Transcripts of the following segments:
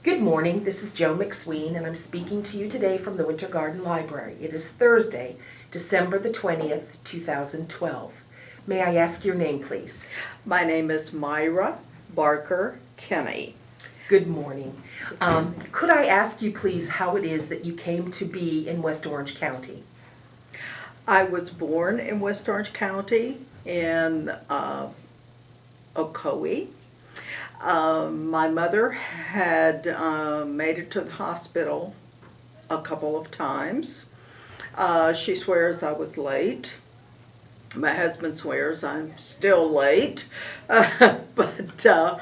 Good morning, this is Joe McSween, and I'm speaking to you today from the Winter Garden Library. It is Thursday, December the 20th, 2012. May I ask your name, please? My name is Myra Kinnie. Good morning. Could I ask you, please, how it is that you came to be in West Orange County? I was born in West Orange County in Ocoee. My mother had made it to the hospital a couple of times. She swears I was late. My husband swears I'm still late. But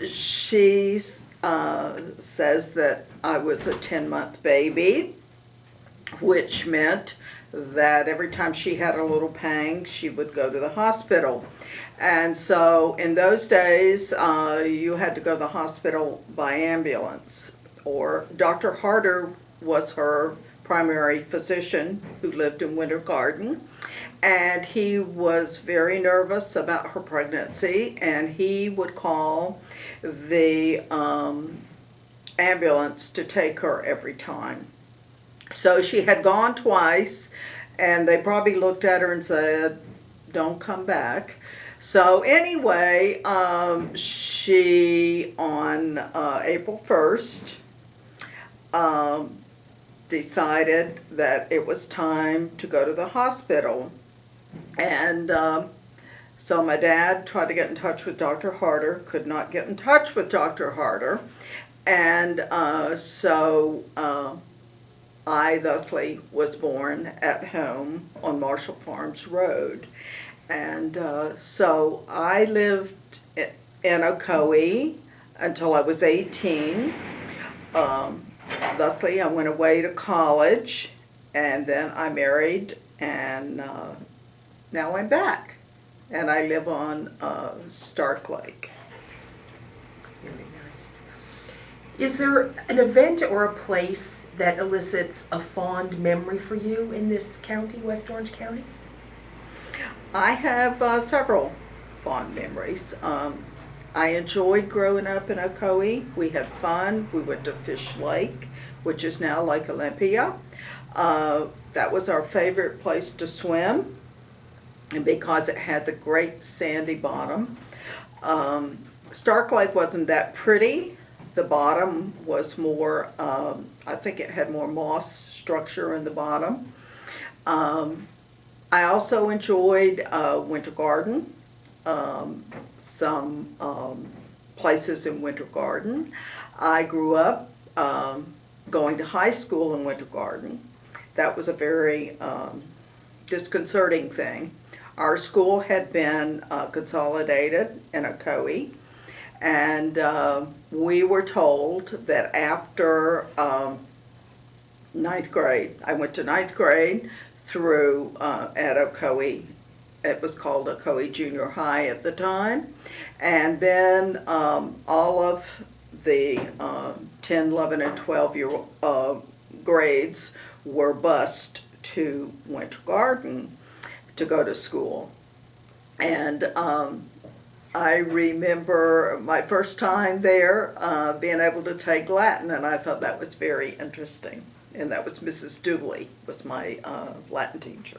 she says that I was a 10-month baby, which meant that every time she had a little pang, she would go to the hospital. And so in those days, you had to go to the hospital by ambulance, or Dr. Harder was her primary physician who lived in Winter Garden, and he was very nervous about her pregnancy, and he would call the ambulance to take her every time. So she had gone twice, and they probably looked at her and said, "Don't come back." So anyway, she, on April 1st, decided that it was time to go to the hospital. And so my dad tried to get in touch with Dr. Harder, could not get in touch with Dr. Harder. And so I thusly was born at home on Marshall Farms Road. And so I lived in Ocoee until I was 18. Thusly, I went away to college, and then I married, and now I'm back. And I live on Stark Lake. Very nice. Is there an event or a place that elicits a fond memory for you in this county, West Orange County? I have several fond memories. I enjoyed growing up in Ocoee. We had fun. We went to Fish Lake, which is now Lake Olympia. That was our favorite place to swim, and because it had the great sandy bottom. Stark Lake wasn't that pretty. The bottom was more, I think it had more moss structure in the bottom. I also enjoyed Winter Garden, some places in Winter Garden. I grew up going to high school in Winter Garden. That was a very disconcerting thing. Our school had been consolidated in Ocoee, and we were told that after ninth grade, I went to ninth grade through at Ocoee. It was called Ocoee Junior High at the time. And then all of the 10, 11, and 12-year grades were bused to Winter Garden to go to school. And I remember my first time there being able to take Latin, and I thought that was very interesting. And that was Mrs. Dooley, was my Latin teacher.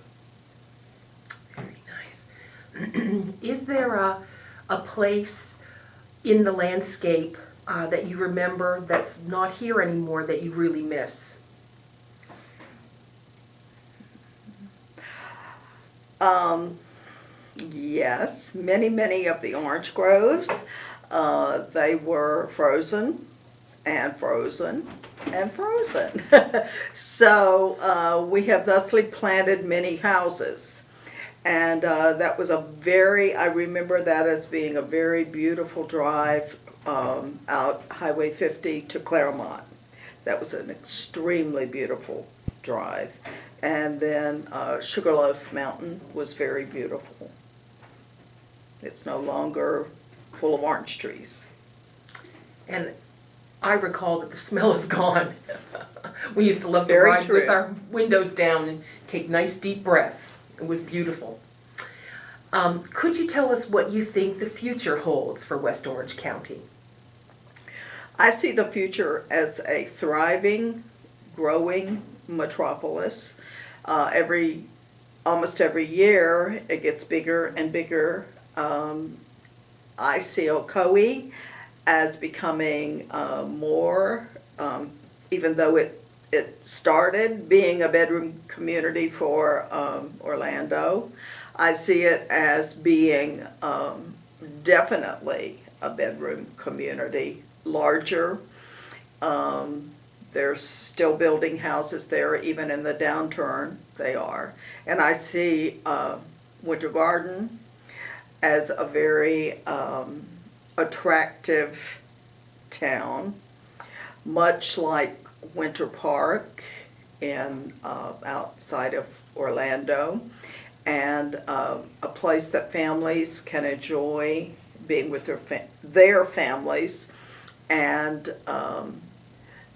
Very nice. Is there a place in the landscape that you remember that's not here anymore that you really miss? Yes, many of the orange groves, they were frozen and frozen and frozen. So we have thusly planted many houses. And that was I remember that as being a very beautiful drive out Highway 50 to Claremont. That was an extremely beautiful drive. And then Sugarloaf Mountain was very beautiful. It's no longer full of orange trees. And I recall that the smell is gone. We used to love to Very ride true. with our windows down and take nice deep breaths. It was beautiful. Could you tell us what you think the future holds for West Orange County? I see the future as a thriving, growing metropolis. Almost every year, it gets bigger and bigger. I see Ocoee as becoming more, even though it started being a bedroom community for Orlando, I see it as being definitely a bedroom community, larger. They're still building houses there, even in the downturn they are. And I see Winter Garden as a very attractive town, much like Winter Park in outside of Orlando, and a place that families can enjoy being with their families, and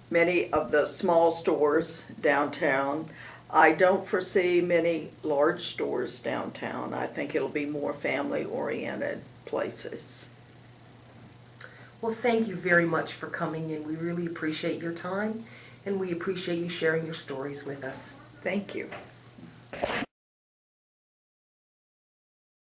many of the small stores downtown. I don't foresee many large stores downtown. I think it'll be more family-oriented places. Well, thank you very much for coming in. We really appreciate your time, and we appreciate you sharing your stories with us. Thank you.